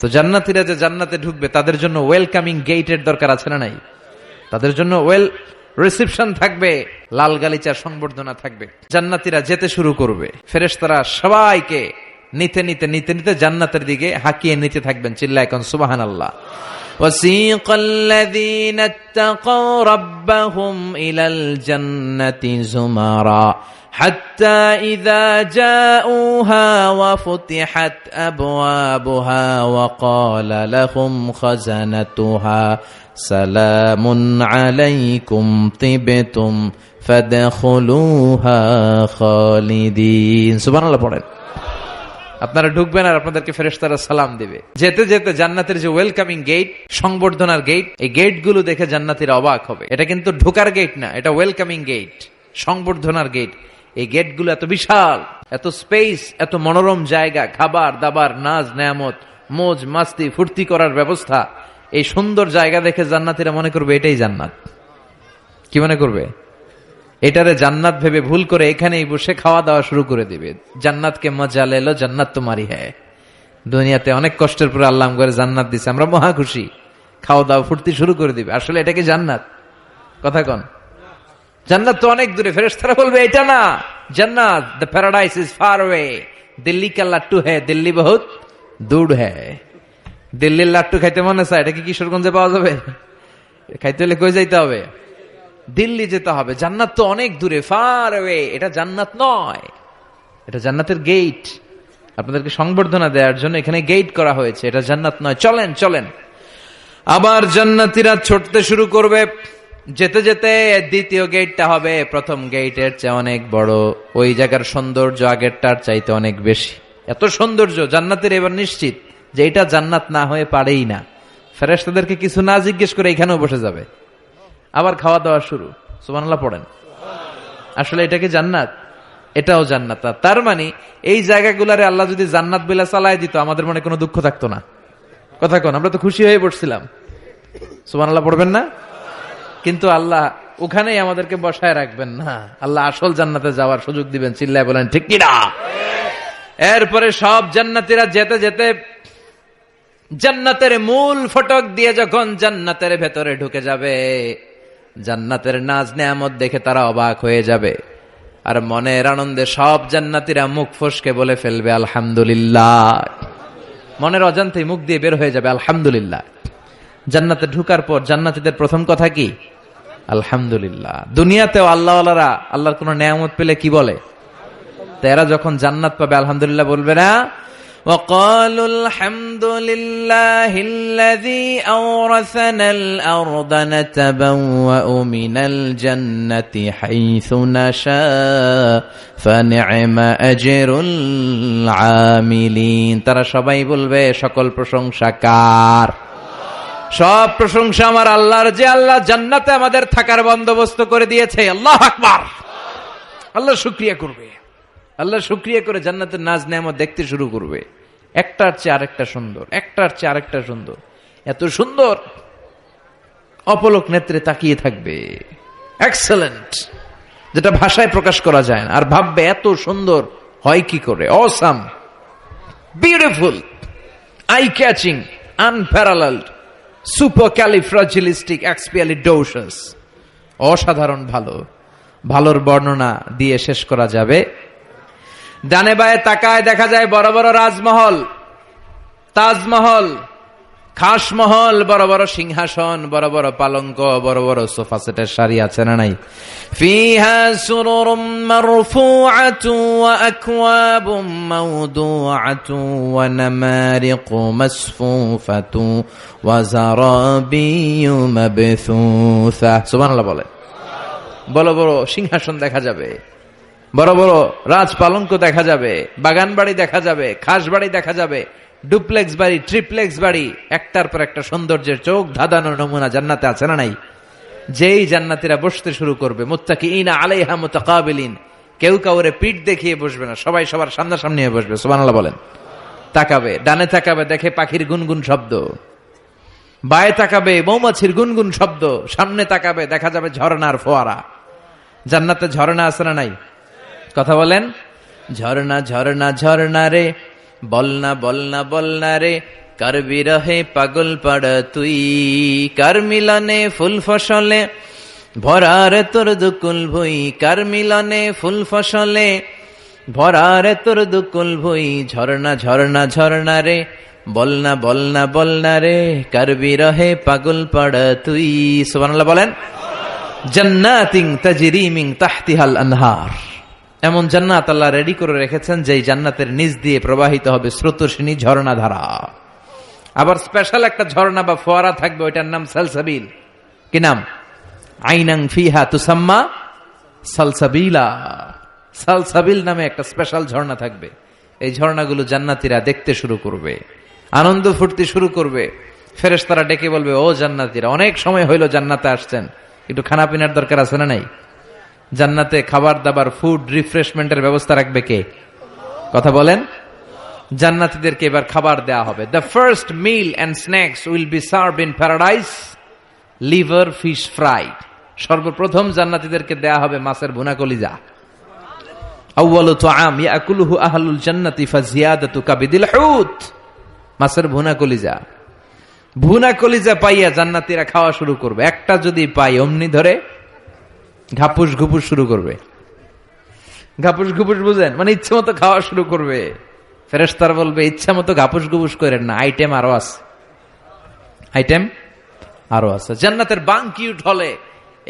তো জান্নাতীরা যে জান্নাতে ঢুকবে তাদের জন্য ওয়েলকামিং গেটের দরকার আছে না নাই? তাদের জন্য ওয়েল রিসেপশন থাকবে, লাল গালিচার সংবর্ধনা থাকবে। জান্নাতীরা যেতে শুরু করবে, ফেরেশতারা সবাইকে নিতে নিতে নিতে নিতে জান্নাতের দিকে হাঁকিয়ে নিতে থাকবেন। চিল্লায় কোন সুবহানাল্লাহ। وَسِيقَ الَّذِينَ اتَّقَوْا رَبَّهُمْ إِلَى الْجَنَّةِ زُمَرًا حَتَّى إِذَا جَاءُوهَا وَفُتِحَتْ أَبْوَابُهَا وَقَالَ لَهُمْ خَزَنَتُهَا سَلَامٌ عَلَيْكُمْ طِبْتُمْ فَادْخُلُوهَا خَالِدِينَ। সুবহানাল্লাহ পড়েন। আপনারা ঢুকবেন আর আপনাদেরকে ফেরেশতারা সালাম দিবে। যেতে যেতে জান্নাতের যে ওয়েলকামিং গেট, সংবর্ধনার গেট, এই গেটগুলো দেখে জান্নাতীরা অবাক হবে। এটা কিন্তু ঢোকার গেট না, এটা ওয়েলকামিং গেট, সংবর্ধনার গেট। এই গেটগুলো এত বিশাল, এত স্পেস, এত মনোরম জায়গা, খাবার দাবার, নাজ নেয়ামত, মোজ মাস্তি, ফুর্তি করার ব্যবস্থা। এই সুন্দর জায়গা দেখে জান্নাতীরা মনে করবে এটাই জান্নাত। কি মনে করবে? এটারে জান্নাত ভেবে ভুল করে এখানেই বসে খাওয়া দাওয়া শুরু করে দিবে। জান্নাতকে মজা লেলো, জান্নাত তোমারই হ্যায়। দুনিয়াতে অনেক কষ্টের পরে আল্লাহ করে জান্নাত দিছে, আমরা মহা খুশি, খাওয়া দাওয়া ফুর্তি শুরু করে দিবে। আসলে এটা কি জান্নাত? কথা কন। জান্নাত তো অনেক দূরে। ফেরেশতারা বলবে এটা না জান্নাত, the paradise is far away, Delhi কা লাট্টু হ্যায়, দিল্লি বহুত দূর হ্যায়। দিল্লির লাট্টু খাইতে মনে চায়, এটা কি কিশোরগঞ্জে পাওয়া যাবে? খাইতে হলে কই যাইতে হবে? দিল্লি যেতে হবে। জান্নাত তো অনেক দূরে, ফার অ্যাওয়ে। এটা জান্নাত নয়, এটা জান্নাতের গেট। আপনাদেরকে সংবর্ধনা দেওয়ার জন্য এখানে গেট করা হয়েছে, এটা জান্নাত নয়। চলেন চলেন। আবার জান্নাতীরা ছুটতে শুরু করবে। যেতে যেতে দ্বিতীয় গেটটা হবে প্রথম গেটের চেয়ে অনেক বড়। ওই জায়গার সৌন্দর্য আগেরটার চাইতে অনেক বেশি। এত সৌন্দর্য জান্নাতের এবার নিশ্চিত যে এটা জান্নাত না হয়ে পারেই না। ফেরেশতাদেরকে কিছু না জিজ্ঞেস করে এখানেও বসে যাবে। আবার খাওয়া দাওয়া শুরু। সুবহানাল্লাহ পড়েন। আসলে এটা কি জান্নাত? এটাও জান্নাত। তার মানে এই জায়গাগুলারে আল্লাহ যদি জান্নাত বলে চালায় দিত, আমাদের মনে কোনো দুঃখ থাকতো না। কথা কোন, আমরা তো খুশি হয়ে পড়ছিলাম। সুবহানাল্লাহ পড়বেন না? কিন্তু আল্লাহ ওখানেই আমাদেরকে বসায় রাখবেন না, আল্লাহ আসল জান্নাতে যাওয়ার সুযোগ দিবেন। চিল্লায় বলেন ঠিক কিনা? এরপরে সব জান্নাতীরা যেতে যেতে জান্নাতের মূল ফটক দিয়ে যখন জান্নাতের ভেতরে ঢুকে যাবে, জান্নাতের নাজ নেয়ামত দেখে তারা অবাক হয়ে যাবে। আর মনের আনন্দে সব জান্নাতীরা মুখ ফসকে বলে ফেলবে আলহামদুলিল্লাহ। মনের অজান্তেই মুখ দিয়ে বের হয়ে যাবে আলহামদুলিল্লাহ। জান্নাতে ঢুকার পর জান্নাতীদের প্রথম কথা কি? আলহামদুলিল্লাহ। দুনিয়াতেও আল্লাহওয়ালারা আল্লাহর কোন নেয়ামত পেলে কি বলে? তারা যখন জান্নাত পাবে আলহামদুলিল্লাহ বলবে না? وقالوا الحمد لله الذي أورثنا الأرض نتبوأ من الجنة حيث نشاء فنعم أجر العاملين। তারা সবাই বলবে সকল প্রশংসা কার? সব প্রশংসা আমার আল্লাহর, যে আল্লাহ জান্নাতে আমাদের থাকার বন্দোবস্ত করে দিয়েছে। আল্লাহু আকবার। আল্লাহ শুকরিয়া করবে। আল্লাহ শুকরিয়া করে জান্নাতের নাজ নেয়ামত দেখতে শুরু করবে। একটার চেয়ে আরেকটা সুন্দর, একটার চেয়ে আরেকটা সুন্দর। এত সুন্দর অপলক নেত্রে তাকিয়ে থাকবে। এক্সেলেন্ট, যেটা ভাষায় প্রকাশ করা যায় না। আর ভাববে এত সুন্দর হয় কি করে? Awesome, beautiful, eye catching, unparalleled, supercalifragilistic expialidocious. অসাধারণ ভালো। ভালোর বর্ণনা দিয়ে শেষ করা যাবে। ডানে বায়ে তাকায় দেখা যায় বড় বড় রাজমহল, তাজমহল, খাসমহল, বড় বড় সিংহাসন, বড় বড় পালঙ্ক, বড় বড় সোফা সেটের সারি আছে না নাই? ফিহা সুরুরুম মারফুআতু ওয়া আকওয়াবুম মাওদুআতু ওয়া নামারিকু মাসফুফাতু ওয়া যারাবিয়্যু মাবথুসা। সুবহানাল্লাহ বলে। বড় বড় সিংহাসন দেখা যাবে, বড় বড় রাজ পালঙ্ক দেখা যাবে, বাগান বাড়ি দেখা যাবে, খাস বাড়ি দেখা যাবে, ডুপ্লেক্স বাড়ি, ট্রিপ্লেক্স বাড়ি, একটার পর একটা সৌন্দর্যের চোখ ধাঁধানো নমুনা জান্নাতে আছে না নাই? যেই জান্নাতীরা বসতে শুরু করবে, মুত্তাকিইনা আলাইহা মুতাকাবিলিন, কেউ কাউরে পিঠ দেখিয়ে বসবে না, সবাই সবার সামনাসামনি হয়ে বসবে। সুবহানাল্লাহ বলেন। তাকাবে, ডানে তাকাবে দেখে পাখির গুনগুন শব্দ, বায়ে তাকাবে মৌমাছির গুনগুন শব্দ, সামনে তাকাবে দেখা যাবে ঝর্ণার ফোয়ারা। জান্নাতে ঝর্ণা আছে না নাই? কথা বলেন। ঝর্ণা ঝর্ণা ঝর্ণা রে, বলনা বলনা বলনা রে, কার বিরহে পাগল পাড়া তুই, কার মিলনে ফুল ফসলে ভরারে তোর দুকুল ভুই, কার মিলনে ফুল ফসলে ভরারে তোর দুকুল ভুই, ঝর্ণা ঝর্ণা ঝর্ণা রে বলনা বলনা বলনা রে, কার বিরহে পাগল পাড়া তুই। সুবহানাল্লাহ বলেন। জান্নাতিন তাজরি মিন তাহতিহাল আনহার, এমন জান্নাত আল্লাহ রেডি করে রেখেছেন যেই জান্নাতের নিচ দিয়ে প্রবাহিত হবে স্রোতস্বিনী ঝর্ণা ধারা। আবার স্পেশাল একটা ঝর্ণা বা ফোয়ারা থাকবে, ওইটার নাম সালসাবিল। কি নাম? আইনাং ফিহা তুসাম্মা সালসাবিলা। সালসাবিল নামে একটা স্পেশাল ঝর্ণা থাকবে। এই ঝর্ণাগুলো জান্নাতীরা দেখতে শুরু করবে, আনন্দ ফুর্তি শুরু করবে। ফেরেশতারা ডেকে বলবে, ও জান্নাতীরা, অনেক সময় হইল জান্নাতে আসছেন, একটু খানা পিনার দরকার আছে না নাই? জান্নাতে খাবার দাবার, ফুড রিফ্রেশমেন্টের ব্যবস্থা রাখবে কে? কথা বলেন। জান্নাতীদেরকে এবার খাবার দেয়া হবে। The first meal and snacks will be served in paradise liver fish fried. সর্বপ্রথম জান্নাতীদেরকে দেয়া হবে মাছের ভুনা কলিজা। আউয়ালু তুআম ইয়াকুলুহু আহলুল জান্নাতি ফাজিয়াদাতু কাবিদিল হুত। মাছের ভুনা কলিজা। ভুনা কলিজা পাইয়া জান্নাতীরা খাওয়া শুরু করবে। একটা যদি পাই অমনি ধরে ঘাপুস ঘুপুস শুরু করবে। ঘাপুস ঘুপুস বুঝেন? মানে ইচ্ছে মতো খাওয়া শুরু করবে। ফেরেশতারা বলবে, ইচ্ছা মতো ঘাপুস ঘুপুস করেন না, আইটেম আরো আছে, আইটেম আরো আছে। জান্নাতের বানকিউট হলে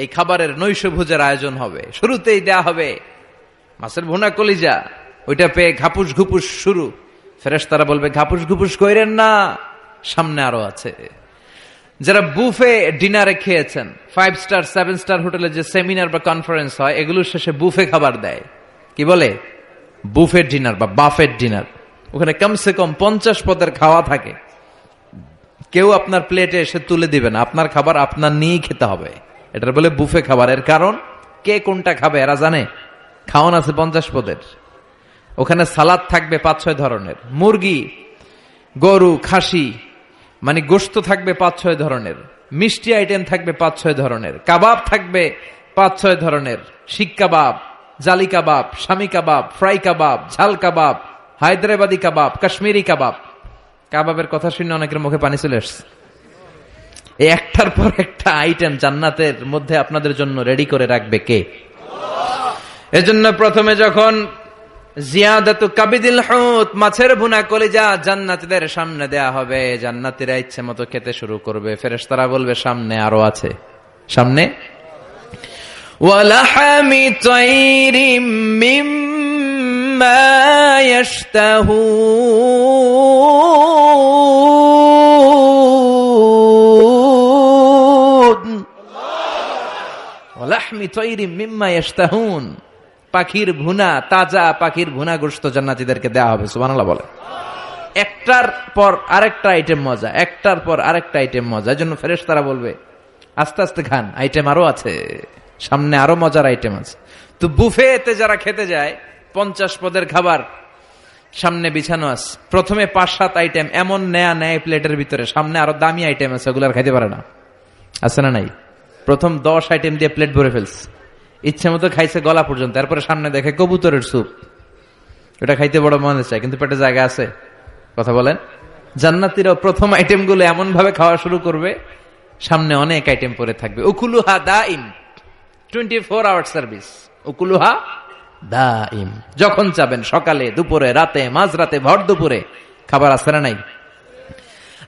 এই খাবারের নৈশভোজের আয়োজন হবে। শুরুতেই দেয়া হবে মাছের ভুনা কলিজা, ওইটা পেয়ে ঘাপুস ঘুপুস শুরু। ফেরেশতারা বলবে, ঘাপুস ঘুপুস করেন না, সামনে আরো আছে। যারা বুফে ডিনারে খেয়েছেন, 5 স্টার 7 স্টার হোটেলে যে সেমিনার বা কনফারেন্স হয়, এগুলোর শেষে বুফে খাবার দেয়। কি বলে? বুফে ডিনার বা বাফেট ডিনার। ওখানে কমসে কম 50 পদের খাওয়া থাকে। কেউ আপনার প্লেটে এসে তুলে দিবে না, আপনার খাবার আপনার নিয়েই খেতে হবে। এটার বলে বুফে খাবার। এর কারণ, কে কোনটা খাবে এরা জানে। খাওয়ান আছে 50 পদের। ওখানে সালাদ থাকবে 5-6 ধরনের, মুরগি, গরু, খাসি মানে গোশত থাকবে 5-6 ধরনের, মিষ্টি আইটেম থাকবে 5-6 ধরনের, কাবাব থাকবে 5-6 ধরনের, শিক কাবাব, জালি কাবাব, শামি কাবাব, ফ্রাই কাবাব, ঝাল কাবাব, হায়দ্রাবাদি কাবাব, কাশ্মীরি কাবাব। কাবাবের কথা শুনে অনেকের মুখে পানি চলে আসছে। এই একটার পর একটা আইটেম জান্নাতের মধ্যে আপনাদের জন্য রেডি করে রাখবে কে? এজন্য প্রথমে যখন জিয়াদাতু কাবিদিল হুত, মাছের ভুনা কলিজা জান্নাতীদের সামনে দেয়া হবে, জান্নাতীরা ইচ্ছে মতো খেতে শুরু করবে। ফেরেশতারা বলবে, সামনে আরো আছে, সামনে। ওয়ালাহামি তাইরিম মিম্মা ইয়াশতাহুন। ওয়ালাহমি তাইরিম মিম্মা ইয়াশতাহুন, পাখির ভুনা, তাজা পাখির ভুনা গোশত জান্নাতীদেরকে দেওয়া হবে। সুবহানাল্লাহ বলে। একটার পর আরেকটা আইটেম মজা, একটার পর আরেকটা আইটেম মজা। এজন্য ফেরেশতারা বলবে, আস্তে আস্তে খান, আইটেম আরো আছে, সামনে আরো মজার আইটেম আছে। তো বুফেতে যারা খেতে যায়, 50 পদের খাবার সামনে বিছানো আছে। প্রথমে 5-7 আইটেম এমন নেয়া নেয় প্লেটের ভিতরে, সামনে আরো দামি আইটেম আছে, ওগুলো আর খাইতে পারে না। আছে না নাই? প্রথম 10 আইটেম দিয়ে প্লেট ভরে ফেলছে, ইচ্ছে মতো খাইছে গলা পর্যন্ত। তারপরে সামনে দেখে কবুতরের স্যুপ, ওটা খাইতে বড় মনে চায়, কিন্তু পেটে জায়গা আছে। কথা বলেন। জান্নাতীরাও প্রথম আইটেম গুলো এমন ভাবে খাওয়া শুরু করবে, সামনে অনেক আইটেম পরে থাকবে। উকুলুহা দাইম, 24 আওয়ার সার্ভিস। উকুলুহা দাইম, যখন চাবেন, সকালে, দুপুরে, রাতে, মাঝরাতে, ভর দুপুরে খাবার আছে না নাই?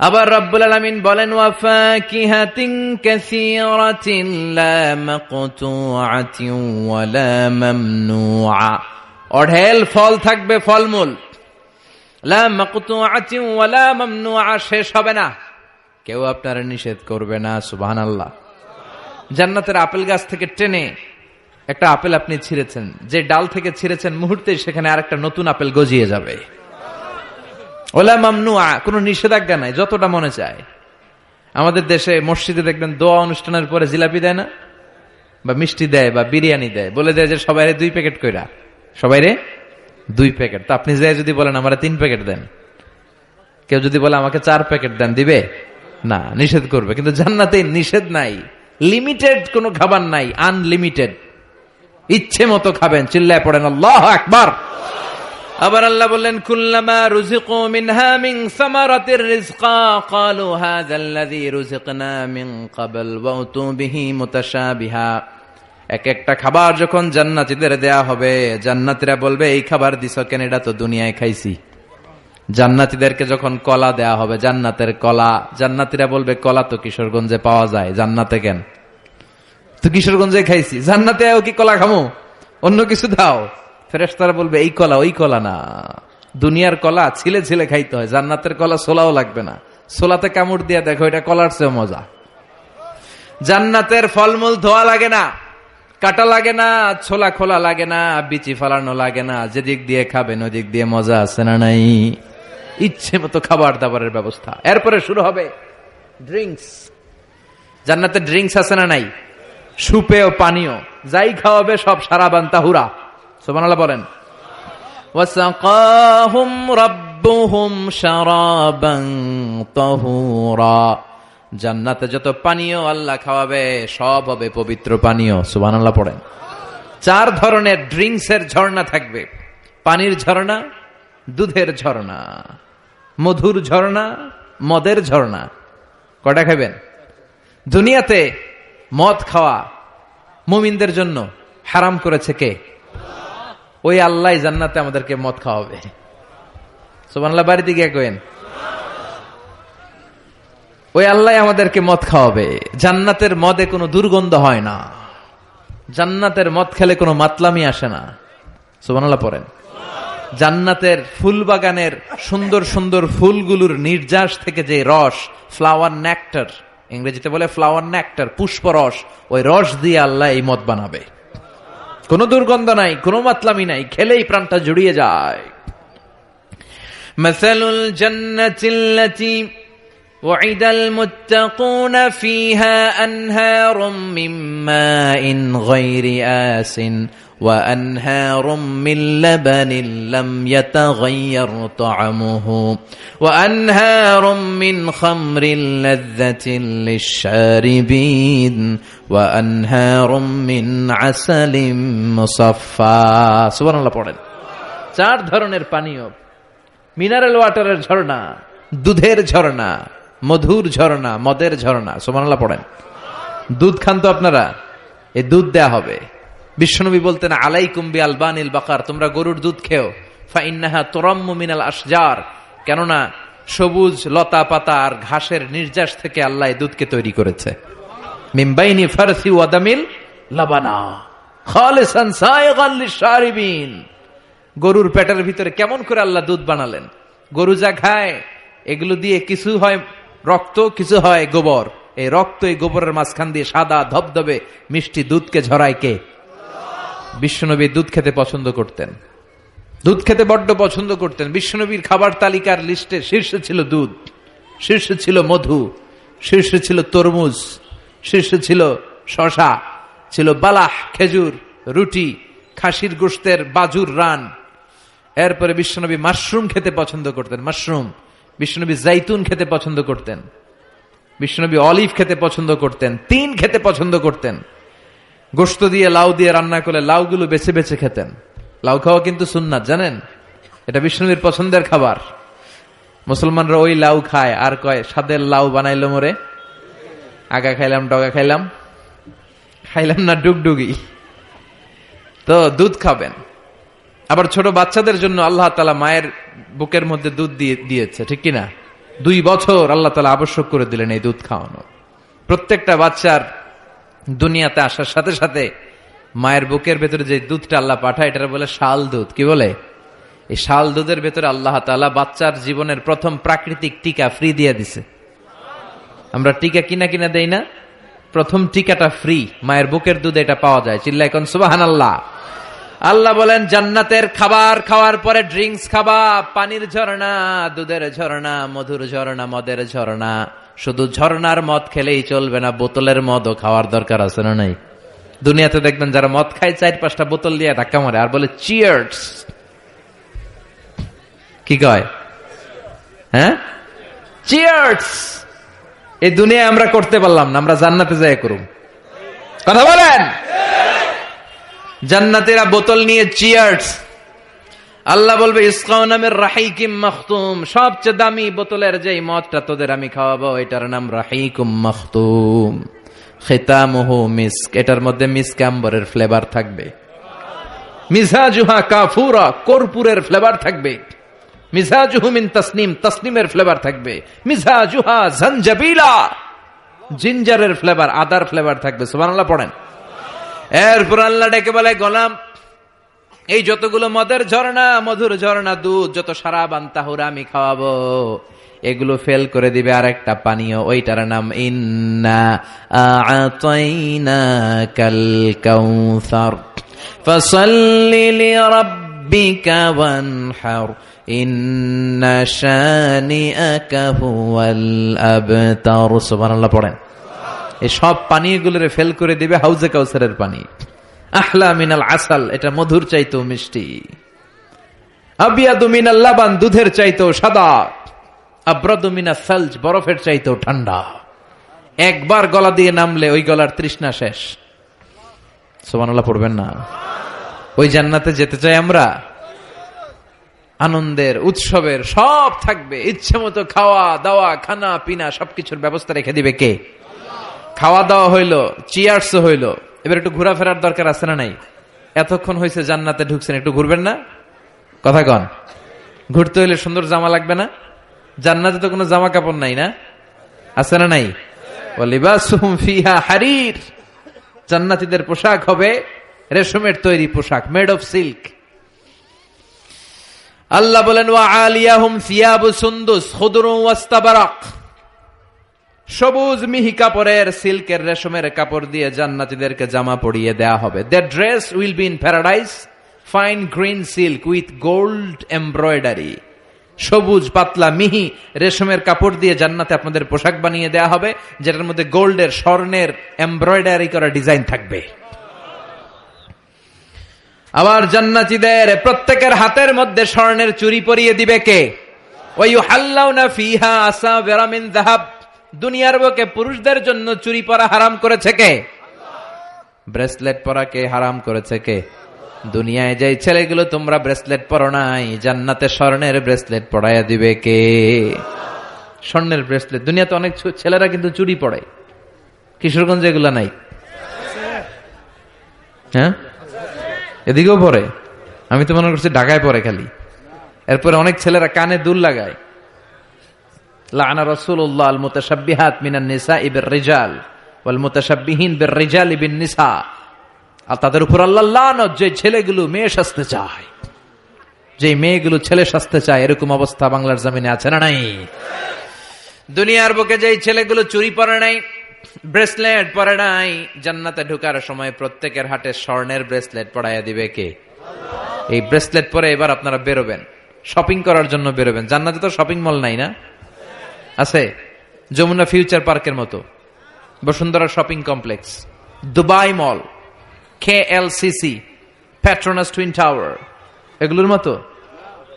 আবার রব্বুল আলামিন বলেন, ওয়াফাকিহাতিন কাসীরাতিন লা মাকতুআতিন ওয়া লা মামনুআ। অঢেল ফল থাকবে, ফলমূল। লা মাকতুআতিন ওয়া লা মামনুআ, শেষ হবে না, কেউ আপনার নিষেধ করবে না। সুবহানাল্লাহ। জান্নাতের আপেল গাছ থেকে টেনে একটা আপেল আপনি ছিঁড়েছেন, যে ডাল থেকে ছিঁড়েছেন মুহূর্তে সেখানে আরেকটা নতুন আপেল গজিয়ে যাবে। ওলা মামনুআ, কোনো নিষেধাজ্ঞা নাই, যতটা মনে চায়। আমাদের দেশে মসজিদে দেখবেন দোয়া অনুষ্ঠানের পরে জিলাপি দেয় না, বা মিষ্টি দেয়, বা বিরিয়ানি দেয়, বলে দেয় যে সবাইরে 2 প্যাকেট কইরা, সবাইরে 2 প্যাকেট। তো আপনি যাই যদি বলেন আমারে 3 প্যাকেট দেন, কেউ যদি বলে আমাকে 4 প্যাকেট দেন, দিবে না, নিষেধ করবে। কিন্তু জান্নাতে নিষেধ নাই, লিমিটেড কোনো খাবার নাই, আনলিমিটেড, ইচ্ছে মতো খাবেন। চিল্লায় পড়েন আল্লাহু আকবার। আবার আল্লাহ বললেন কুল্লামা রুজিকু মিনহা মিন সামারাতির রিজকা ক্বালু হাযাল্লাযী রুজিকনা মিন ক্বাবল ওয়া উতু বিহি মুতাশাবিহা। এক একটা খাবার যখন জান্নাতীদের দেয়া হবে, জান্নাতীরা বলবে এই খাবার দিছো কেন, এটা তো দুনিয়ায় খাইছি। জান্নাতীদেরকে যখন কলা দেয়া হবে, জান্নাতের কলা, জান্নাতীরা বলবে কলা তো কিশোরগঞ্জে পাওয়া যায়, জান্নাতে কেন, তো কিশোরগঞ্জে খাইছি, জান্নাতে কি কলা খামো, অন্য কিছু দাও। ফেরেশতারা বলবে এই কলা ওই কলা না, দুনিয়ার কলা ছিলে ছিলে খাইতে হয়, জান্নাতের কলা ছোলাও লাগবে না, ছোলাতে কামড় দিয়ে দেখো এটা কলার চেয়ে মজা। জান্নাতের ফলমূল ধোয়া লাগে না, কাটা লাগে না, ছোলা খোলা লাগে না, বিচি ফালানো লাগে না, যেদিক দিয়ে খাবেন ওদিক দিয়ে মজা আছে না নাই, ইচ্ছে মতো খাবার দাবারের ব্যবস্থা। এরপরে শুরু হবে ড্রিঙ্কস। জান্নাতে ড্রিঙ্কস আছে না নাই, সুপেয় পানীয়, যাই খাওয়াবে সব সারাবান তাহুরা। সুবহানাল্লাহ বলেন। ওয়াসাকাহুম রাব্বুহুম শারাবান তাহুরা। জান্নাতে যত পানীয় আল্লাহ খাওয়াবে সব হবে পবিত্র পানীয়। সুবহানাল্লাহ পড়েন। 4 ধরনের ড্রিঙ্কস এর ঝর্ণা থাকবে, পানির ঝর্ণা, দুধের ঝর্ণা, মধুর ঝর্ণা, মদের ঝর্ণা। কয়টা খাবেন? দুনিয়াতে মদ খাওয়া মুমিনদের জন্য হারাম করেছে কে? ওই আল্লাহ জান্নাতে আমাদেরকে মদ খাওয়াবে। সুবহানাল্লাহ বাড়িতে গিয়ে কইেন, ওই আল্লাহ আমাদেরকে মদ খাওয়াবে। জান্নাতের মদে কোনো দুর্গন্ধ হয় না, জান্নাতের মদ খেলে কোনো মাতলামি আসে না। সুবহানাল্লাহ পড়েন। জান্নাতের ফুল বাগানের সুন্দর সুন্দর ফুলগুলোর নির্যাস থেকে যে রস, ফ্লাওয়ার নেক্টার, ইংরেজিতে বলে ফ্লাওয়ার নেক্টার, পুষ্প রস, ওই রস দিয়ে আল্লাহ এই মদ বানাবে। কোনো দুর্গন্ধ নাই, কোনো মাতলামি নাই, খেলেই প্রাণটা জুড়িয়ে যায়। মাসালুল জান্নাতিল্লাতী وعد المتقون فيها أنهار من ماء غير آس وأنهار من لبن لم يتغير طعمه وأنهار من خمر لذة للشاربين وأنهار من عسل مصفى। সুবহানাল্লাহ পড়েন। 4 ধরনের পানীয়, মিনারেল ওয়াটারের ঝর্ণা, দুধের ঝর্ণা, মধুর ঝর্ণা, মদের ঝর্ণা। সুবহানাল্লাহ পড়েন। দুধ খান তো আপনারা, এই দুধ দেয়া হবে। বিশ্বনবী বলতেন আলাইকুম বি আলবানিল বাকার, তোমরা গরুর দুধ খেও, ফা ইন্নাহা তুরাম্মু মিনাল আশজার, কেননা সবুজ লতা পাতা আর ঘাসের নির্যাস থেকে আল্লাহ দুধকে তৈরি করেছে। মিন বাইনি ফারসি ওয়া দামিল লাবানা খালিসান সায়গান লিশারিবিন। গরুর পেটের ভিতরে কেমন করে আল্লাহ দুধ বানালেন? গরু যা খায় এগুলো দিয়ে কিছু হয় রক্ত, কিছু হয় গোবর। এই রক্ত এই গোবরের মাঝখান দিয়ে সাদা ধবধবে মিষ্টি দুধকে ঝরায় কে? বিশ্বনবী দুধ খেতে পছন্দ করতেন, দুধ খেতে বড্ড পছন্দ করতেন। বিশ্বনবীর খাবার তালিকার লিস্টে শীর্ষে ছিল দুধ, শীর্ষে ছিল মধু, শীর্ষে ছিল তরমুজ, শীর্ষে ছিল শশা, ছিল বালাহ খেজুর, রুটি, খাসির গোশতের বাজুর রান। এরপরে বিশ্বনবী মাশরুম খেতে পছন্দ করতেন, মাশরুম। বিশ্বনবী জাইতুন খেতে পছন্দ করতেন, বিশ্বনবী অলিভ খেতে পছন্দ করতেন, তিন খেতে পছন্দ করতেন। গোশত দিয়ে লাউ দিয়ে রান্না করলে লাউগুলো বেছে বেছে খেতেন। লাউ খাওয়া কিন্তু সুন্নাত, জানেন? এটা বিশ্বনবীর পছন্দের খাবার। মুসলমানরা ওই লাউ খায় আর কয় স্বাদের লাউ বানাইলো মোরে, আগা খাইলাম ডগা খাইলাম, খাইলাম না ডুগডুগি। তো দুধ খাবেন। আবার ছোট বাচ্চাদের জন্য আল্লাহ তাআলা মায়ের বুকের মধ্যে দুধ দিয়েছে, ঠিক কিনা? 2 বছর আল্লাহ তাআলা আবশ্যক করে দিলেন এই দুধ খাওয়ানো। প্রত্যেকটা বাচ্চার দুনিয়াতে আসার সাথে সাথে মায়ের বুকের ভেতরে যে দুধটা আল্লাহ পাঠায় এটা বলে শাল দুধ। কি বলে? এই শাল দুধের ভেতরে আল্লাহ তাআলা বাচ্চার জীবনের প্রথম প্রাকৃতিক টিকা ফ্রি দিয়ে দিছে। আমরা টিকা কিনা কিনা দেই না, প্রথম টিকাটা ফ্রি, মায়ের বুকের দুধে এটা পাওয়া যায়। চিল্লায় কোন সুবহানাল্লাহ। আল্লাহ বলেন জান্নাতের খাবার খাওয়ার পরে ড্রিঙ্কস খাবা, পানির ঝর্ণা, দুধের ঝর্ণা, মধুর ঝর্ণা, মদের ঝর্ণা। শুধু ঝর্ণার মদ খেলেই চলবে না, বোতলের মদও খাওয়ার দরকার আছে না নাই? দুনিয়াতে দেখবেন যারা মদ খায় 4-5টা বোতল দিয়ে ধাক্কা মারে আর বলে চিয়ার্স। কি কয়? হ্যাঁ, চিয়ার্স। এই দুনিয়ায় আমরা করতে পারলাম না, আমরা জান্নাতে যাই করুম। কথা বলেন। জান্নাতীরা বোতল নিয়ে চিয়ার্স, আল্লাহ বলবে ইসকাউনা মির রাহিকিম মাখতুম, সবচেয়ে দামি বোতলের যেই মদটা তোদের আমি খাওয়াবো এটার নাম রাহিকুম মাখতুম, খিতামুহু মিস্ক, এটার মধ্যে মিস্ক আম্বরের ফ্লেভার থাকবে। মিজাজুহা কাফুরা, কর্পূরের ফ্লেভার থাকবে। মিজাজুহু মিন তাসনিম, তাসনিমের ফ্লেভার থাকবে। মিজাজুহা জানজাবিলা, জিঞ্জারের ফ্লেভার, আদার ফ্লেভার থাকবে। সুবহানাল্লাহ পড়েন। এরপর আল্লাহ ডেকে বলে, গোলাম এই যতগুলো মদের ঝর্ণা, মধুর ঝর্ণা, দুধ, যত সারাব তাহুরা আমি খাওয়াবো, এগুলো ফেল করে দিবে আরেকটা পানীয়, ওইটার নাম ইন্না আ'তাইনাকাল কাউসার ফাসাল্লি লিরাব্বিকা ওয়ানহার ইন্না শানিআকা হুয়াল আবতার। সুবহানাল্লাহ পড়েন। এই সব পানীয়গুলোরে ফেল করে দিবে হাউজে কাউসারের পানি। আহলা মিনাল আসাল, এটা মধুর চাইতেও মিষ্টি। আবিয়াদু মিনাল লাবান, দুধের চাইতেও সাদা। আব্রাদু মিনাস সালজ, বরফের চাইতেও ঠান্ডা। একবার গলা দিয়ে নামলে ওই গলার তৃষ্ণা শেষ। সুবহানাল্লাহ পড়বেন না? ওই জান্নাতে যেতে চাই আমরা। আনন্দের, উৎসবের সব থাকবে, ইচ্ছে মতো খাওয়া দাওয়া, খানা পিনা সবকিছুর ব্যবস্থা রেখে দিবে কে? খাওয়া দাওয়া হইলো, চিয়ার্স হইলো, এবার একটু ঘোরাফেরার দরকার আছে না নাই? এতক্ষণ হয়েছে জান্নাতে ঢুকছেন, একটু ঘুরবেন না? কথা কন। ঘুরতে হইলে সুন্দর জামা লাগবে না? জান্নাতে তো কোনো জামা কাপড় নাই, না আছে না নাই? ওয়ালিবাসুহুম ফিহা হারির, জান্নাতীদের পোশাক হবে রেশমের তৈরি পোশাক, মেড অফ সিল্ক। আল্লাহ বলেন ওয়া আলিয়াহুম সিয়াবু সুন্দুস খুদরুন ওয়াস্তাবারাক, সবুজ মিহি কাপড়ের, সিল্কের, রেশমের কাপড় দিয়ে জান্নাতীদেরকে জামা পরিয়ে দেয়া হবে। Their dress will be in paradise, fine green silk with gold embroidery. সবুজ পাতলা মিহি রেশমের কাপড় দিয়ে জান্নাতে আপনাদের পোশাক বানিয়ে দেয়া হবে, যেটার মধ্যে গোল্ডের, স্বর্ণের এমব্রয়ডারি করা ডিজাইন থাকবে। আবার জান্নাতীদের প্রত্যেকের হাতের মধ্যে স্বর্ণের চুড়ি পরিয়ে দিবে কে? ওয়া ইউহাল্লাউনা ফিহা আসাবিরা মিন যাহাব, দুনিয়ার বুকে পুরুষদের জন্য চুরি পরা হারাম করেছে কে? ব্রেসলেট পরা কে হারাম করেছে কে? দুনিয়ায় যাই ছেলেগুলো তোমরা ব্রেসলেট পরো নাই, জান্নাতে স্বর্ণের ব্রেসলেট পরাইয়া দিবে কে? স্বর্ণের ব্রেসলেট। দুনিয়াতে অনেক ছেলেরা কিন্তু চুরি পড়ে, কিশোরগঞ্জে এগুলা নাই? হ্যাঁ, এদিকেও পরে। আমি তো মনে করছি ঢাকায় পরে খালি। এরপরে অনেক ছেলেরা কানে দুল লাগায়। লাআনা রাসূলুল্লাহ আল মুতাশাব্বিহাত মিনান নিসাই বির-রিজাল ওয়াল মুতাশাব্বিহিন বির-রিজালি বিন-নিসা। আর তাদের উপর আল্লাহ লানত, যে ছেলেগুলো মেয়ে সাজতে চায়, যে মেয়েগুলো ছেলে সাজতে চায়, এরকম অবস্থা বাংলার জমিনে আছে না নাই? দুনিয়ার বুকে যেই ছেলেগুলো চুরি পরে নাই, ব্রেসলেট পরে নাই, জান্নাতে ঢোকার সময় প্রত্যেকের হাতে স্বর্ণের ব্রেসলেট পরাইয়া দিবে কে? এই ব্রেসলেট পরে এবার আপনারা বেরোবেন, শপিং করার জন্য বেরোবেন। জান্নাতে তো শপিং মল নাই, না আছে? যমুনা ফিউচার পার্কের মতো, বসুন্ধরা শপিং কমপ্লেক্স, দুবাই মল, KLCC, পেট্রোনাস টুইন টাওয়ার, এগুলোর মতো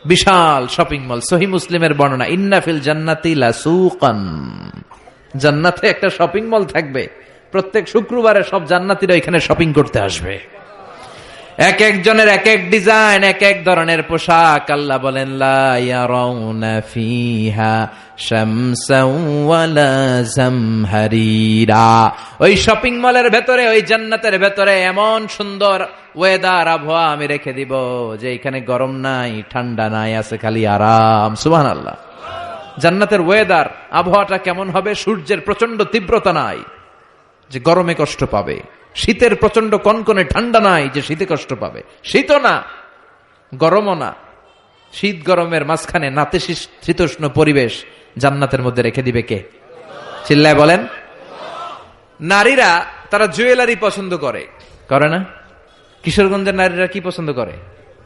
বিশাল শপিং মল। সহিহ মুসলিমের বর্ণনা, ইন্না ফিল জান্নাতি লাসুকান, জান্নাতে একটা শপিং মল থাকবে। প্রত্যেক শুক্রবারে সব জান্নাতীরা এখানে শপিং করতে আসবে। এক একজনের এক এক ডিজাইন, এক এক ধরনের পোশাক। আল্লাহ বলেন লা ইয়ারাউনা ফিহা শামসান ওয়ালা জামহারিরা। ওই শপিং মলের ভেতরে, ওই জান্নাতের ভেতরে এমন সুন্দর ওয়েদার, আবহাওয়া আমি রেখে দিব যে এখানে গরম নাই, ঠান্ডা নাই, আছে খালি আরাম। সুবহানাল্লাহ। জান্নাতের ওয়েদার, আবহাওয়াটা কেমন হবে? সূর্যের প্রচন্ড তীব্রতা নাই যে গরমে কষ্ট পাবে, শীতের প্রচন্ড কনকনে ঠান্ডা নাই যে শীতে কষ্ট পাবে, শীতও না গরমও না, শীত গরমের মাঝখানে নাতিশীতোষ্ণ পরিবেশ জান্নাতের মধ্যে রেখে দিবে কে? চিল্লায় বলেন। নারীরা তারা জুয়েলারি পছন্দ করে, করে না? কিশোরগঞ্জের নারীরা কি পছন্দ করে?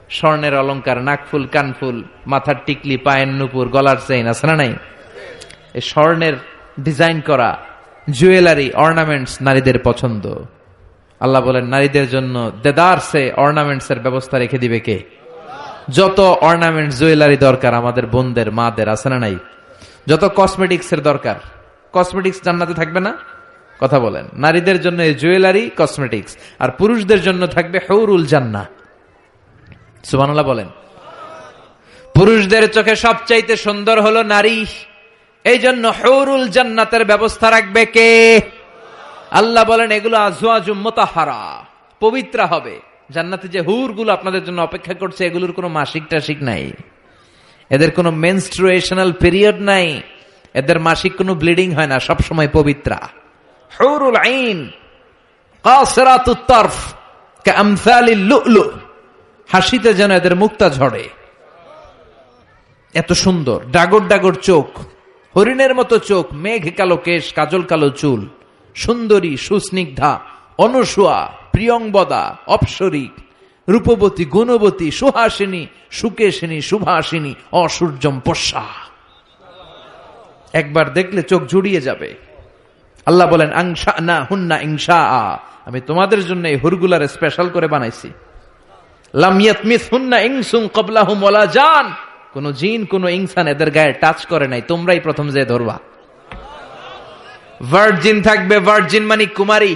স্বর্ণের অলংকার, নাকফুল, কানফুল, মাথার টিকলি, পায়ের নুপুর, গলার চেইন, আছে না নাই? এই স্বর্ণের ডিজাইন করা জুয়েলারি, অর্নামেন্টস নারীদের পছন্দ। আল্লাহ বলেন নারীদের জন্য দেদারসে অর্নামেন্টস এর ব্যবস্থা রেখে দিবে কে? যত অর্নামেন্টস, জুয়েলারি দরকার আমাদের বোনদের, মাদের, আছে না নাই? যত কসমেটিক্স এর দরকার, কসমেটিক্স জান্নাতে থাকবে না? কথা বলেন। নারীদের জন্য এই জুয়েলারি, কসমেটিক্স, আর পুরুষদের জন্য থাকবে হুরুল জান্নাহ। সুবহানাল্লাহ বলেন। পুরুষদের চোখে সবচাইতে সুন্দর হলো নারী। এই জন্য হুরুল জান্নাতের ব্যবস্থা রাখবে কে? আল্লাহ বলেন এগুলো আজওয়াজুম মুতাহহারা, পবিত্র হবে। জান্নাতে যে হুরগুলো আপনাদের জন্য অপেক্ষা করছে, এগুলোর কোনো মাসিক টাসিক নাই, এদের কোনো মেনস্ট্রুয়েশনাল পিরিয়ড নাই, এদের মাসিক কোনো ব্লিডিং হয় না, সব সময় পবিত্র। হুরুল আইন কাসিরাতুত তারফ কাআমসালিল লুলু, হাসিতে যেন এদের মুক্তা ঝরে, এত সুন্দর। ডাগর ডাগর চোখ, হরিণের মতো চোখ, মেঘ কালো কেশ, কাজল কালো চুল, সুন্দরী, সুস্নিগ্ধা, অনসুয়া, প্রিয়ংবদা, অপ্সরী, রূপবতী, গুণবতী, সুহাসিনী, সুকেশিনী, সুভাসিনী, অসূর্যম পশ্যা। একবার দেখলে চোখ জুড়িয়ে যাবে। আল্লাহ বলেন আংশানা হুন্না ইনশা, আমি তোমাদের জন্য এই হুরগুলার স্পেশাল করে বানাইছি। লাম ইয়াতমিসহুন্না ইনসুন ক্বাবলাহুম ওয়ালা জান, কোন জিন কোন ইনসান এদের গায়ে টাচ করে নাই, তোমরাই প্রথম যে ধরবা। ভার্জিন থাকবে, ভার্জিন মানে কুমারী।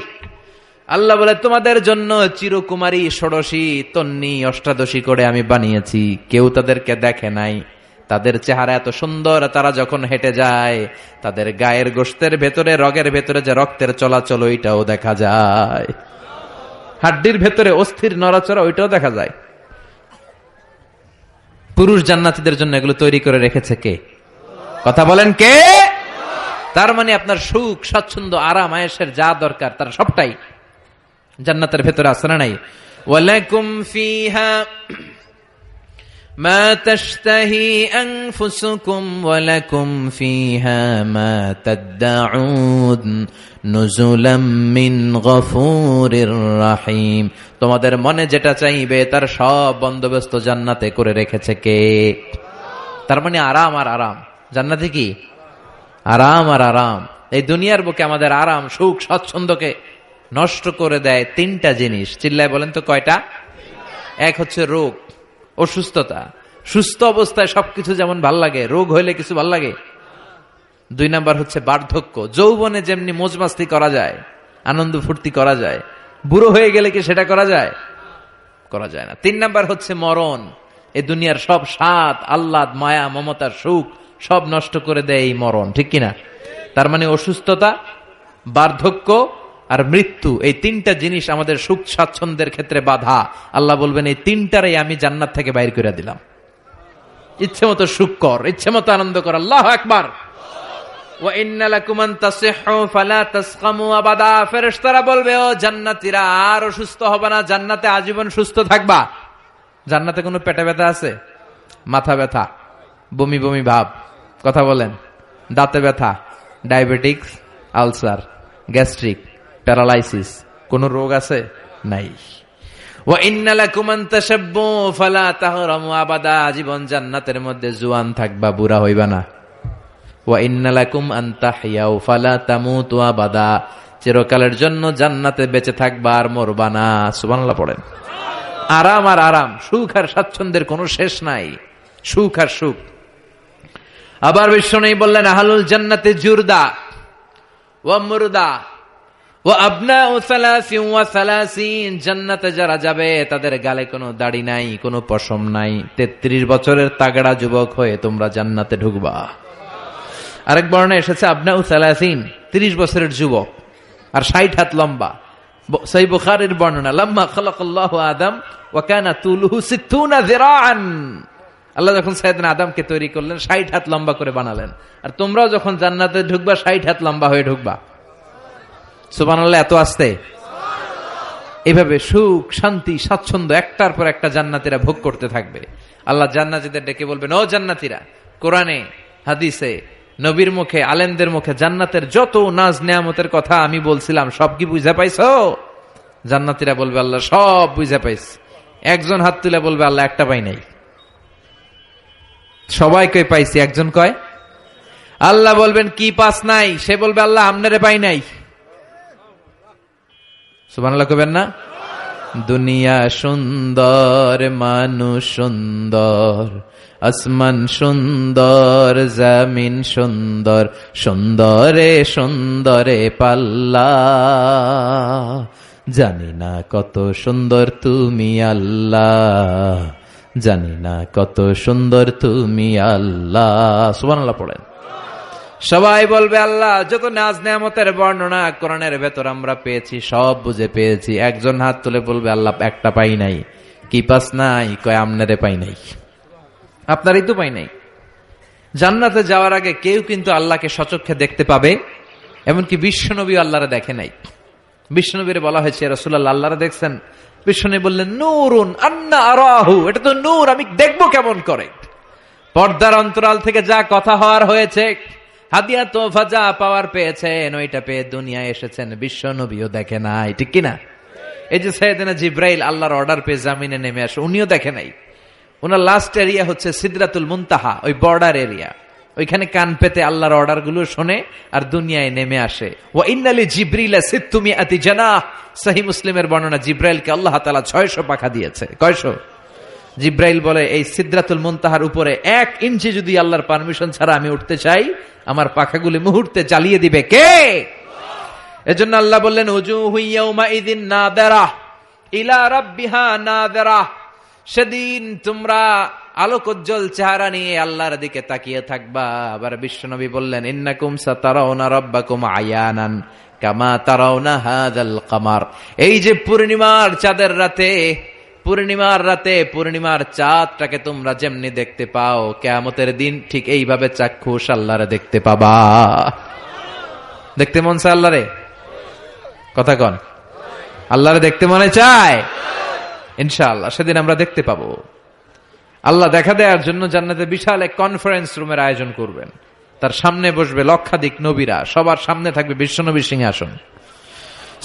আল্লাহ বলে তোমাদের জন্য চিরকুমারী, ষোড়শী, তন্নি, অষ্টাদশী করে আমি বানিয়েছি। কেউ তাদেরকে দেখে নাই, তাদের চেহারা এত সুন্দর, তারা যখন হেঁটে যায় তাদের গায়ের গোশতের ভেতরে, রগের ভেতরে যে রক্তের চলাচল ওইটাও দেখা যায়, হাড্ডির ভেতরে অস্থির নড়াচড়া ওইটাও দেখা যায়। পুরুষ জান্নাতীদের জন্য এগুলো তৈরি করে রেখেছে কে? কথা বলেন কে? তার মানে আপনার সুখ, স্বাচ্ছন্দ্য, আরাম, আয়েশের যা দরকার তার সবটাই জান্নাতের ভেতরে আছে না নাই? ওয়ালাকুম ফিহা মা তাশতাহি আনফুসুকুম ওয়ালাকুম ফিহা মা তাদউন নুজুলাম মিন গফুরির রহিম। তোমাদের মনে যেটা চাইবে তার সব বন্দোবস্ত জান্নাতে করে রেখেছে কে? তার মানে আরাম আর আরাম। জান্নাতে কি? আরাম আর আরাম। এই দুনিয়ার বুকে আমাদের আরাম, সুখ, স্বাচ্ছন্দ্যকে নষ্ট করে দেয় তিনটা জিনিস। চিল্লায় বলেন তো কয়টা? এক হচ্ছে রোগ, অসুস্থতা। সুস্থ অবস্থায় সবকিছু যেমন ভাল লাগে, রোগ হইলে কিছু ভাল লাগে। দুই নাম্বার হচ্ছে বার্ধক্য। যৌবনে যেমনি মজমাস্তি করা যায়, আনন্দ ফুর্তি করা যায়, বুড়ো হয়ে গেলে কি সেটা করা যায়? করা যায় না। তিন নাম্বার হচ্ছে মরণ। এই দুনিয়ার সব স্বাদ, আহ্লাদ, মায়া, মমতার সুখ সব নষ্ট করে দেয় এই মরণ, ঠিক কিনা? তার মানে অসুস্থতা, বার্ধক্য আর মৃত্যু, এই তিনটা জিনিস আমাদের সুখ স্বাচ্ছন্দ্যের ক্ষেত্রে বাধা। আল্লাহ বলবেন এই তিনটারই আমি জান্নাত থেকে বাইর করে দিলাম। ইচ্ছে মতো সুখ কর, ইচ্ছে মতো আনন্দ কর। আল্লাহু আকবার। ওয়া ইন্না লাকুম আন তাসিহু ফালা তাসকামু আবাদা। ফেরেশতারা বলবে ও জান্নাতীরা আর অসুস্থ হবে না, জান্নাতে আজীবন সুস্থ থাকবা। জান্নাতে কোনো পেটে ব্যথা আছে? মাথা ব্যথা, বমি বমি ভাব, কথা বলেন, দাঁতে ব্যথা, ডায়াবেটিক্স, আলসার, গ্যাস্ট্রিক, প্যারালাইসিস, কোন রোগ আছে? নাই। ওয়া ইন্না লাকুম আন তাশাব্বু ফালা তাহরামু আবাদা। জীবন জান্নাতের মধ্যে জোয়ান থাকবা, বুড়া হইবা না। ওয়া ইন্না লাকুম আন তাহইয়াউ ফালা তামুতু আবাদা। চিরকালের জন্য জান্নাতে বেঁচে থাকবা আর মরবা না। সুবহানাল্লাহ পড়েন। আরাম আর আরাম, সুখ আর স্বাচ্ছন্দ্যের কোনো শেষ নাই, সুখ আর সুখ। আবার বিশ্বনবী বললেন আহলুল জান্নাতে জুরদা ওয়া মুরদা ওয়া আবনাউ সালাসিন ওয়া সালাসিন। জান্নাতে যারা যাবে তাদের গালে কোনো দাড়ি নাই, কোনো পশম নাই। 33 বছরের তাগড়া যুবক হয়ে তোমরা জান্নাতে ঢুকবা। আরেক বর্ণনায় এসেছে আবনাউ সালাসিন, 30 বছরের যুবক আর 60 হাত লম্বা। সহিহ বুখারীর বর্ণনা, লাম্মা খালাকাল্লাহু আদম ওয়া কানা তুলুহু 60 যিরাআন। আল্লাহ যখন সাইয়েদনা আদমকে তৈরি করলেন 60 হাত লম্বা করে বানালেন, আর তোমরাও যখন জান্নাতে ঢুকবা 60 হাত লম্বা হয়ে ঢুকবা। সুবহানাল্লাহ। এত আসতে এভাবে সুখ, শান্তি, স্বাচ্ছন্দ্য একটার পর একটা জান্নাতীরা ভোগ করতে থাকবে। আল্লাহ জান্নাতীদের ডেকে বলবেন ও জান্নাতীরা, কোরআনে, হাদিসে, নবীর মুখে, আলেমদের মুখে জান্নাতের যত নাজ নেয়ামতের কথা আমি বলছিলাম সব কি বুঝা পাইছো? জান্নাতীরা বলবে আল্লাহ সব বুঝা পাইছি। একজন হাত তুলে বলবে আল্লাহ একটা পাই নাই। সবাই কই পাইছি, একজন কয়। আল্লাহ বলবেন কি পাস নাই? সে বলবে আল্লাহ আমনেরে পাই নাই। সুবহানাল্লাহ কইবেন না? দুনিয়া সুন্দর, মানুষ সুন্দর, আসমান সুন্দর, জমিন সুন্দর, সুন্দরে সুন্দরে পাল্লা। জানি না কত সুন্দর তুমি আল্লাহ, জানি না কত সুন্দর তুমি আল্লাহ। সুবহানাল্লাহ পড়েন। সবাই বলবে আল্লাহ যত নাজ নেয়ামতের বর্ণনা কোরআনের ভেতর আমরা পেয়েছি সব বুঝে পেয়েছি। একজন হাত তুলে বলবে আল্লাহ একটা পাই নাই। কি পাস নাই? কয় আমনেরে পাই নাই, আপনারই তো পাই নাই। জান্নাতে যাওয়ার আগে কেউ কিন্তু আল্লাহকে সচক্ষে দেখতে পাবে, এমনকি বিশ্বনবী আল্লাহরে দেখে নাই। বিশ্বনবীরে বলা হয়েছে রাসূলুল্লাহ আল্লাহরে দেখছেন? বিশ্বনবী বললেন নূরুন আন্না আরাহু, এটা তো নূর, আমি দেখবো কেমন করে। পর্দার অন্তরাল থেকে যা কথা হওয়ার হয়েছে, হাদিয়া তোফা যা পাওয়ার পেয়েছেন, ওইটা পেয়ে দুনিয়ায় এসেছেন, বিশ্বনবীও দেখে নাই, ঠিক কিনা? এই যে সাইয়েদনা জিব্রাইল আল্লাহর অর্ডার পেয়ে জামিনে নেমে আসে, উনিও দেখে নাই। ওনার লাস্ট এরিয়া হচ্ছে সিদরাতুল মুনতাহা, ওই বর্ডার এরিয়া। ওইখানে কান পেতে আল্লাহর অর্ডার গুলো শোনে আর দুনিয়ায় নেমে আসে। ওয়া ইন্নালি জিবরিলা সিত্তুমিআতি জানাহ, সহিহ মুসলিমের বর্ণনা, জিব্রাইলকে আল্লাহ তাআলা 600 পাখা দিয়েছে। কয়শো? জিব্রাইল বলে এই সিদরাতুল মুনতাহার উপরে 1 ইঞ্চি যদি আল্লাহর পারমিশন ছাড়া আমি উঠতে চাই, আমার পাখাগুলি মুহূর্তে জ্বালিয়ে দিবে কে? এজন্য আল্লাহ বললেন উজুহু ইয়াউমা ইযিন নাদিরা ইলা রাব্বিহা নাদিরা, সেদিন তোমরা আলোকোজ্জ্বল চেহারা নিয়ে আল্লাহর দিকে তাকিয়ে থাকবা। আবার বিশ্বনবী বললেন ইন্নাকুম সাতারাউনা রাব্বাকুম আয়ানান কামা তারাউনা হাযাল কামার, এই যে পূর্ণিমার চাঁদের রাতে, পূর্ণিমার চাঁদটাকে তোমরা যেমনি দেখতে পাও, কিয়ামতের দিন ঠিক এইভাবে চাক্ষুষ আল্লাহরে দেখতে পাবা। দেখতে মন চায় আল্লাহরে? কথা কন, আল্লাহরে দেখতে মনে চায়? ইনশাআল্লাহ সেদিন আমরা দেখতে পাবো। আল্লাহ দেখা দেওয়ার জন্য জান্নাতে বিশাল এক কনফারেন্স রুমের আয়োজন করবেন। তার সামনে বসবে লক্ষাধিক নবীরা, সবার সামনে থাকবে বিশ্বনবীর সিংহাসন,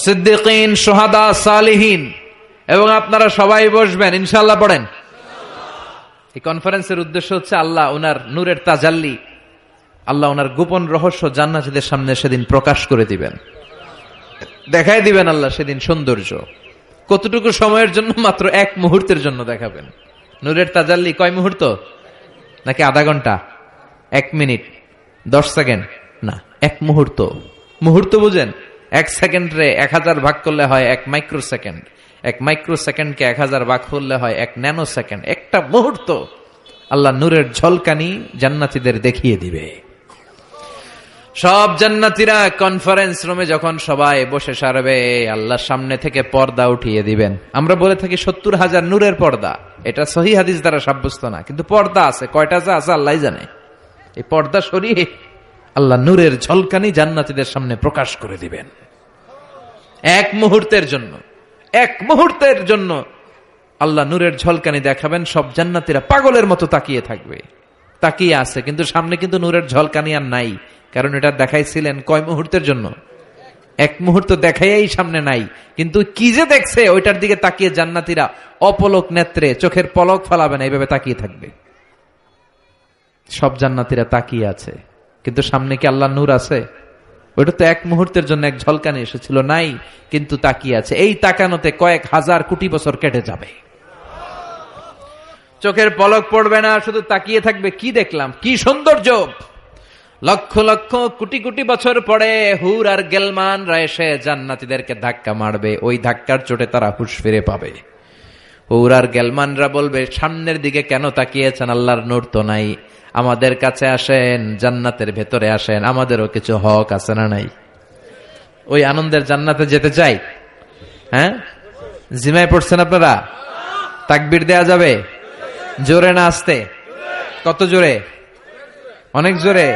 সিদ্দিকিন, শুহাদা, সালিহিন, এবং আপনারা সবাই বসবেন ইনশাআল্লাহ। পড়েন। এই কনফারেন্সের উদ্দেশ্য হচ্ছে আল্লাহ ওনার নূরের তাজাল্লি, আল্লাহ ওনার গোপন রহস্য জান্নাতীদের সামনে সেদিন প্রকাশ করে দিবেন, দেখাই দিবেন আল্লাহ সেদিন সৌন্দর্য। কতটুকু সময়ের জন্য? মাত্র 1 মুহূর্তের জন্য দেখাবেন। নূরের তাজাল্লি কয় মুহূর্ত? নাকি আধা ঘন্টা, 1 মিনিট, 10 সেকেন্ড? না, 1 মুহূর্ত। মুহূর্ত বুঝেন? 1 সেকেন্ডে 1000 ভাগ করলে হয় 1 মাইক্রো সেকেন্ড, 1 মাইক্রো সেকেন্ডকে 1000 ভাগ করলে হয় 1 ন্যানো সেকেন্ড। একটা মুহূর্ত আল্লাহ নূরের ঝলকানি জান্নাতীদের দেখিয়ে দিবে। সব জান্নাতীরা কনফারেন্স রুমে যখন সবাই বসে সারবে, আল্লাহর সামনে থেকে পর্দা উঠিয়ে দিবেন। আমরা বলে থাকি 70,000 নূরের পর্দা, এটা সহিহ হাদিস দ্বারা সাব্যস্ত না, কিন্তু পর্দা আছে। কয়টা যে আছে আল্লাহই জানে। এই পর্দা সরিয়ে আল্লাহ নূরের ঝলকানি জান্নাতীদের সামনে প্রকাশ করে দিবেন। 1 মুহূর্তের জন্য, 1 মুহূর্তের জন্য আল্লাহ নূরের ঝলকানি দেখাবেন। সব জান্নাতীরা পাগলের মতো তাকিয়ে থাকবে, তাকিয়ে আছে, কিন্তু সামনে কিন্তু নূরের ঝলকানি আর নাই। কারণ এটা দেখাইছিলেন কয় মুহূর্তের জন্য? 1 মুহূর্ত দেখাইয়াই সামনে নাই, কিন্তু কি যে দেখছে ওইটার দিকে তাকিয়ে জান্নাতীরা অপলক নেত্রে, চোখের পলক ফেলাবে না, এইভাবে তাকিয়ে থাকবে। সব জান্নাতীরা তাকিয়ে আছে, কিন্তু সামনে কি আল্লাহ নূর আছে? ওইটা তো 1 মুহূর্তের জন্য এক ঝলকানি এসেছিল, নাই, কিন্তু তাকিয়ে আছে। এই তাকানোতে কয়েক হাজার কোটি বছর কেটে যাবে, চোখের পলক পড়বে না, শুধু তাকিয়ে থাকবে। কি দেখলাম, কি সৌন্দর্য! লক্ষ লক্ষ কোটি কোটি বছর পরে হুর আর গেলমানরা এসে জান্নাতীদেরকে ধাক্কা মারবে। ওই ধাক্কার চোটে তারা হুঁশ ফিরে পাবে। হুর আর গেলমানরা বলবে সামনের দিকে কেন তাকিয়েছেন? আল্লাহর নূর তো নাই, আমাদের কাছে আসেন, জান্নাতের ভেতরে আসেন, আমাদেরও কিছু হক আছে না নাই? ওই আনন্দের জান্নাতে যেতে চাই। হ্যাঁ, জিমায় পড়ছেন আপনারা? তাকবীর দেয়া যাবে? জোরে না আস্তে? কত জোরে? অনেক জোরে।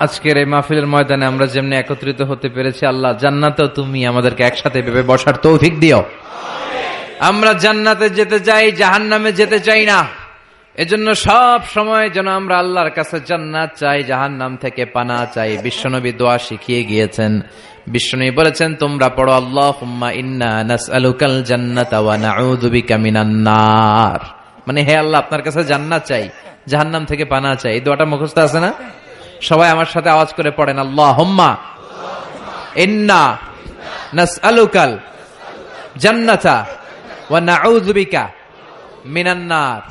আজকের এই মাহফিলের ময়দানে আমরা যেমনি একত্রিত হতে পেরেছি, আল্লাহ জান্নাতেও তুমি আমাদেরকে একসাথে ভেবে বসার তৌফিক দিও। আমরা জান্নাতে যেতে চাই, জাহান্নামে যেতে চাই না। এজন্য সব সময় যেন আমরা আল্লাহর কাছে জান্নাত চাই, জাহান্নাম থেকে পানা চাই। বিশ্বনবী দোয়া শিখিয়ে গিয়েছেন। বিশ্বনবী বলেছেন, তোমরা পড়ো আল্লাহুম্মা ইন্না নাসআলুকাল জান্নাতা ওয়া নাউযু বিকা মিনান নার। মানে হে আল্লাহ, আপনার কাছে জান্নাত চাই, জাহান্নাম থেকে পানা চাই। এই দোয়াটা মুখস্থ আছে না? সবাই আমার সাথে আওয়াজ করে পড়েন, আল্লাহুম্মা ইন্না নাসআলুকাল জান্নাতা ওয়া নাউযু বিকা মিনান নার।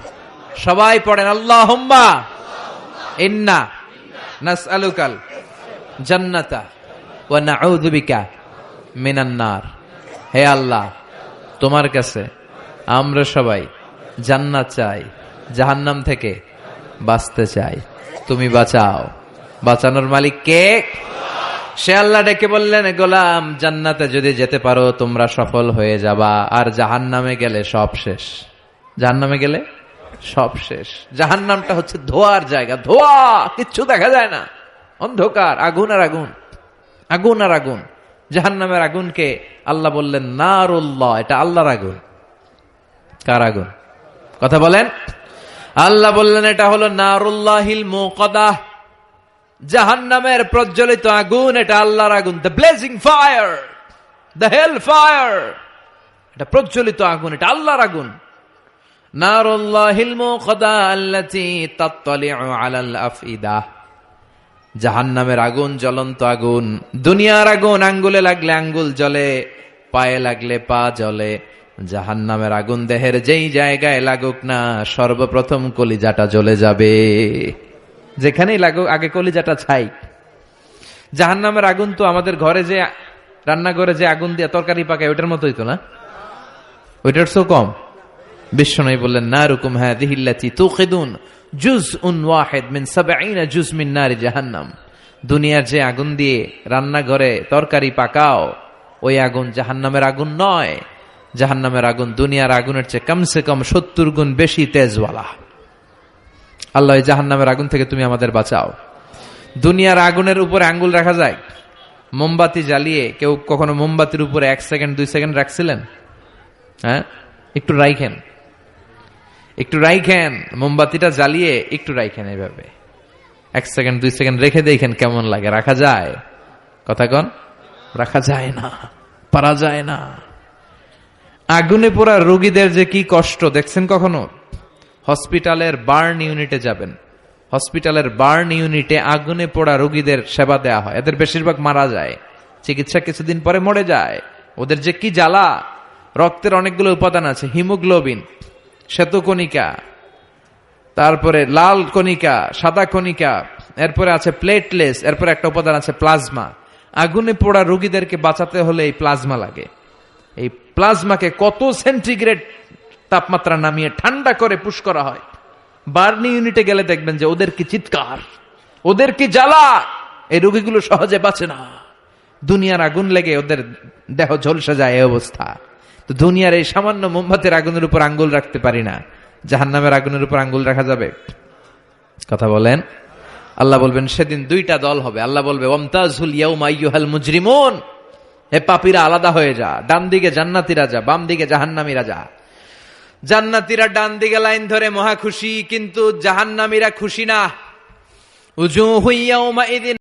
সবাই পড়েন আল্লাহুম্মা ইন্না নাসআলুকাল জান্নাতা ওয়া নাউযু বিকা মিনান নার। হে আল্লাহ, তোমার কাছে আমরা সবাই জান্নাত চাই, জাহান্নাম থেকে বাঁচতে চাই, তুমি বাঁচাও। বাঁচানোর মালিক কে? সে আল্লাহ ডেকে বললেন, গোলাম জান্নাতে যদি যেতে পারো তোমরা সফল হয়ে যাবা, আর জাহান্নামে গেলে সব শেষ। জাহান্নামে গেলে সব শেষ। জাহান্নামটা হচ্ছে ধোয়ার জায়গা, ধোয়া, কিচ্ছু দেখা যায় না, অন্ধকার, আগুন আর আগুন, আগুন আর আগুন। জাহান্নামের আগুনকে আল্লাহ বললেন নারুল্লাহ, এটা আল্লাহর আগুন। কার আগুন? কথা বলেন। আল্লাহ বললেন এটা হলো নারুল্লাহিল মুকাদ্দাহ, জাহান্নামের প্রজ্বলিত আগুন, এটা আল্লাহর আগুন। The blazing fire, the hell fire, এটা প্রজ্বলিত আগুন, এটা আল্লাহর আগুন। নারুল্লাহিল মুকাদ্দাহ আল্লাতী তাত্তালিউ আলাল আফইদা, জাহান্নামের আগুন জ্বলন্ত আগুন, দুনিয়ার আগুন, আঙ্গুলে লাগলে আঙ্গুল জ্বলে, পায়ে লাগলে পা জ্বলে। জাহান্নামের আগুন দেহের যেই জায়গায় লাগুক না, সর্বপ্রথম কলিজাটা জ্বলে যাবে। যেখানেই লাগুক আগে কলিজাটা ছাই। জাহান্নামের আগুন তো আমাদের ঘরে যে রান্নাঘরে যে আগুন দিয়ে তরকারি পাকায় ওইটার মতোই তো না, ওইটার সো কম। বিশ্বনবী বললেন নারুকুম হাযিহিল্লাতী তুকিদুন জুজউন ওয়াহিদ মিন ৭০ জুজ মিন নারি জাহান্নাম। দুনিয়ার যে আগুন দিয়ে রান্নাঘরে তরকারি পাকাও, ওই আগুন জাহান্নামের আগুন নয়। জাহান্নামের আগুন দুনিয়ার আগুনের চেয়ে কমসে কম ৭০ গুণ বেশি তেজওয়ালা। আল্লাহ এই জাহান্নামের আগুন থেকে তুমি আমাদের বাঁচাও। দুনিয়ার আগুনের উপরে আঙ্গুল রাখা যায়? মোমবাতি জ্বালিয়ে কেউ কখনো মোমবাতির উপরে ১ সেকেন্ড ২ সেকেন্ড রাখছিলেন? হ্যাঁ, একটু রাইখেন, একটু রাইখেন, মোমবাতিটা জ্বালিয়ে একটু রাইখেন, এইভাবে ১ সেকেন্ড ২ সেকেন্ড রেখে দেখেন কেমন লাগে। রাখা যায়? কথা কন, রাখা যায় না, পারা যায় না। আগুনে পোড়া রোগীদের যে কি কষ্ট দেখছেন কখনো? হসপিটালের বার্ন ইউনিটে যাবেন, হসপিটালের বার্ন ইউনিটে আগুনে পোড়া রোগীদের সেবা দেয়া হয়। এদের বেশিরভাগ মারা যায়, চিকিৎসা কিছুদিন পরে মরে যায়। ওদের যে কি জ্বালা। রক্তের অনেকগুলো উপাদান আছে, হিমোগ্লোবিন, শ্বেতকণিকা, তারপরে লাল কণিকা, সাদা কণিকা, এরপরে আছে প্লেটলেস, এরপরে একটা উপাদান আছে প্লাজমা। আগুনে পোড়া রোগীদেরকে বাঁচাতে হলে এই প্লাজমা লাগে। এই প্লাজমাকে কত সেন্টিগ্রেড তাপমাত্রা নামিয়ে ঠান্ডা করে পুশ করা হয়। বার্নি ইউনিটে গেলে দেখবেন যে ওদের কি চিৎকার, ওদের কি জ্বালা। এই রোগীগুলো সহজে বাঁচে না, দুনিয়ার আগুন লেগে ওদের দেহ ঝলসে যায়, এই অবস্থা। তো দুনিয়ার এই সামান্য মোমবাতির আগুনের উপর আঙ্গুল রাখতে পারি না, জাহান্নামের আগুনের উপর আঙ্গুল রাখা যাবে? কথা বলেন। আল্লাহ বলবেন সেদিন দুইটা দল হবে। আল্লাহ বলবে ওয়ামতাজুল ইয়াউমা আইয়ুহাল মুজরিমুন, হে পাপীরা আলাদা হয়ে যা। ডান দিকে জান্নাতীরা যা, বাম দিকে জাহান্নামীরা যা। জান্নাতীরা ডান দিকে লাইন ধরে মহা খুশি, কিন্তু জাহান্নামীরা খুশি না। উজুহু ইয়াউমা ইযিন